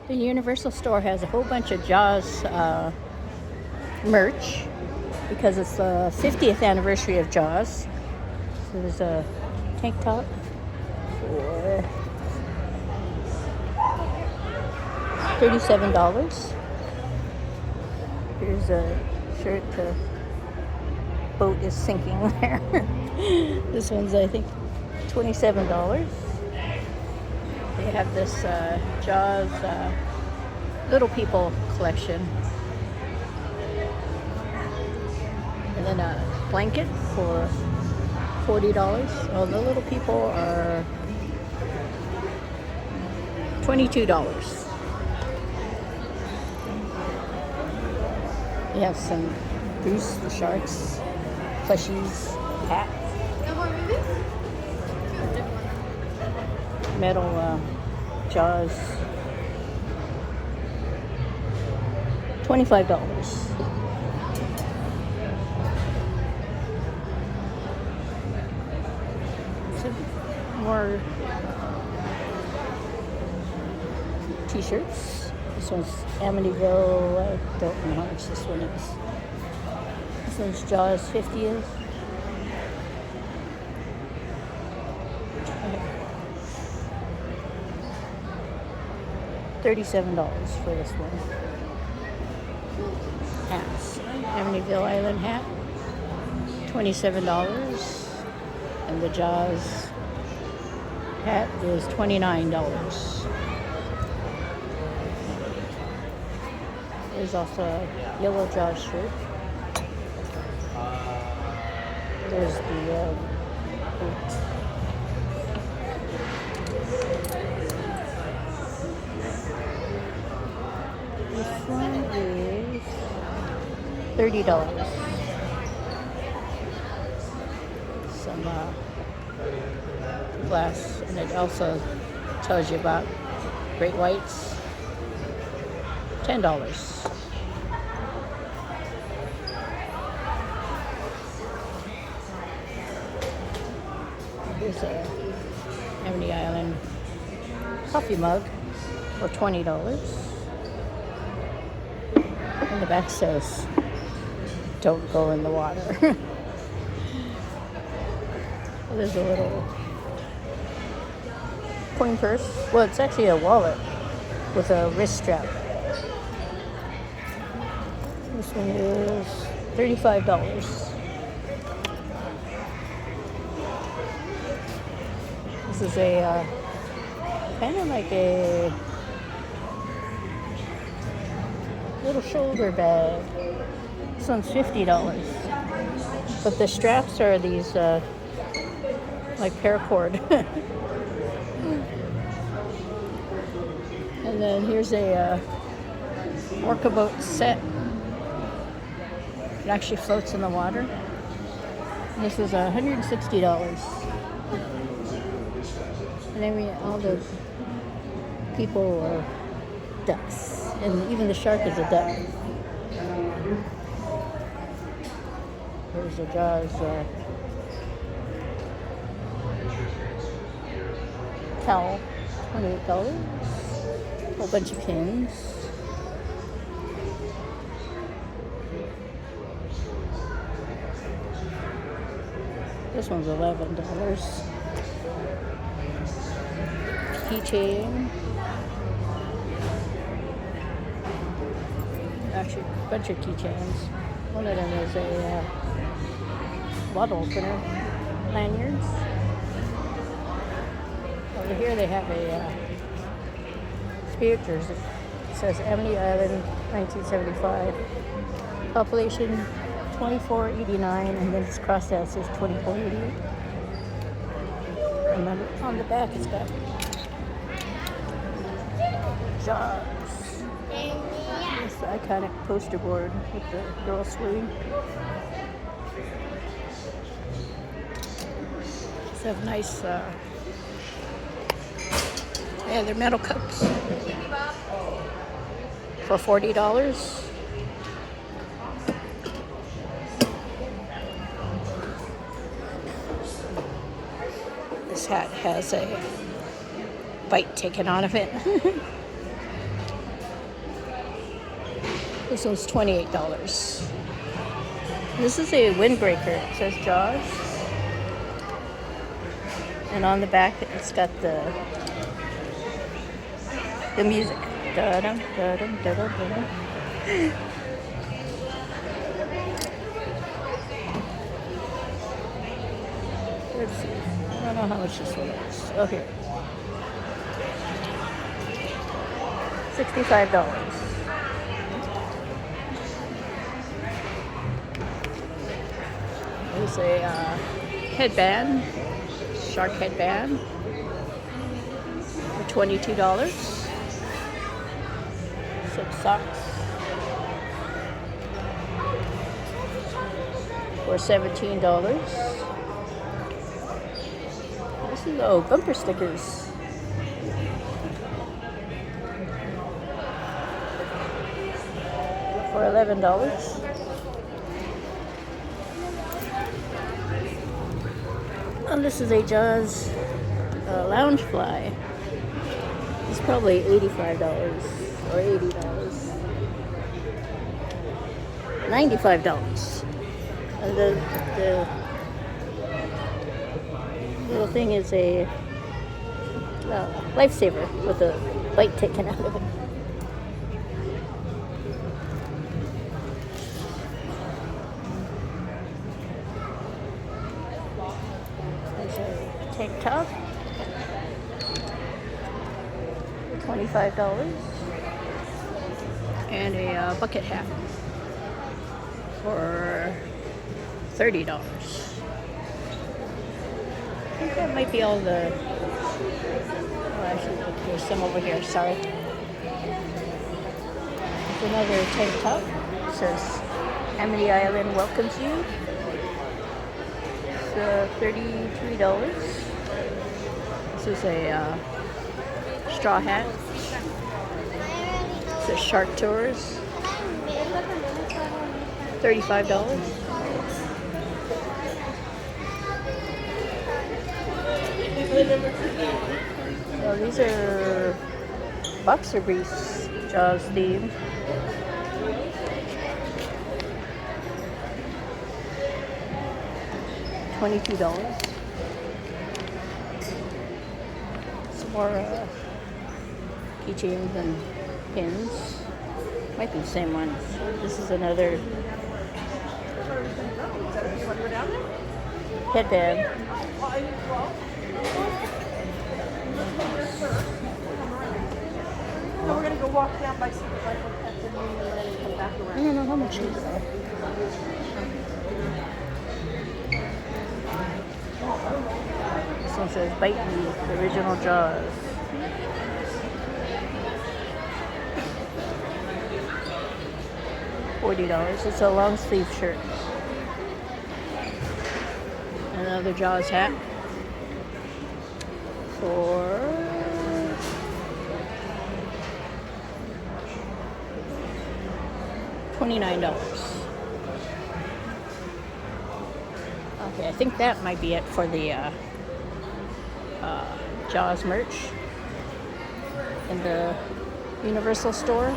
The Universal store has a whole bunch of Jaws merch because it's the 50th anniversary of Jaws. So there's a tank top for $37. Here's a shirt. The boat is sinking there. This one's, I think, $27. They have this Jaws Little People collection. And then a blanket for $40. Well, the Little People are $22. We have some Bruce the Sharks plushies, hat, metal Jaws, $25. Some more t-shirts. This one's Amityville. I don't know how much this one is. This one's Jaws 50th. $37 for this one. Hats. Amityville Island hat. $27. And the Jaws hat is $29. There's also a yellow Jaws shirt. There's the boot. This one is $30. Some glass, and it also tells you about great whites. $10. Here's a Amity Island coffee mug for $20. And the back says, "Don't go in the water." There's a little coin purse. Well, it's actually a wallet with a wrist strap. This one is $35. This is a kind of like a little shoulder bag. This one's $50. But the straps are these like paracord. And then here's a orca boat set. It actually floats in the water. And this is $160. And then all the people are ducks. And even the shark is a duck. Here's a Jaws towel, $28. A whole bunch of pins. This one's $11. Keychain. Actually, a bunch of keychains. One of them is a bottle opener, lanyards. Over here they have a spirit jersey. It says Amity Island, 1975. Population 2489, and then it's crossed out, it says 2488. And then on the back it's got Jaws. This iconic poster board with the girl swimming. These have nice, yeah, they're metal cups for $40. This hat has a bite taken out of it. This one's $28. This is a windbreaker. It says Jaws. And on the back, it's got the music. Da-dum, da-dum, da-dum, da-dum. Let's see. I don't know how much this one is. Oh, here. $65. There's a headband, shark headband, for $22. 6 socks for $17. This is, oh, bumper stickers. For $11. And this is a Jaws lounge fly. It's probably $85 or $80. $95. And the little thing is a lifesaver with a bite taken out of it. There's a tank top. $25. And a bucket hat for $30. I think that might be all the... Oh, actually, look, there's some over here. Sorry. There's another tank top. It says, Amity Island welcomes you. It's $33. This is a straw hat. It says Shark Tours. $35. So these are boxer briefs, Jaws theme. $22. Some more keychains and pins. Might be the same ones. This is another headband. So we're gonna go walk down by Secret Life of Pets and then come back around. I don't know how much these are. This one says Bite Me, the original Jaws. $40. It's a long sleeve shirt. Another Jaws hat for $29. Okay, I think that might be it for the Jaws merch in the Universal store.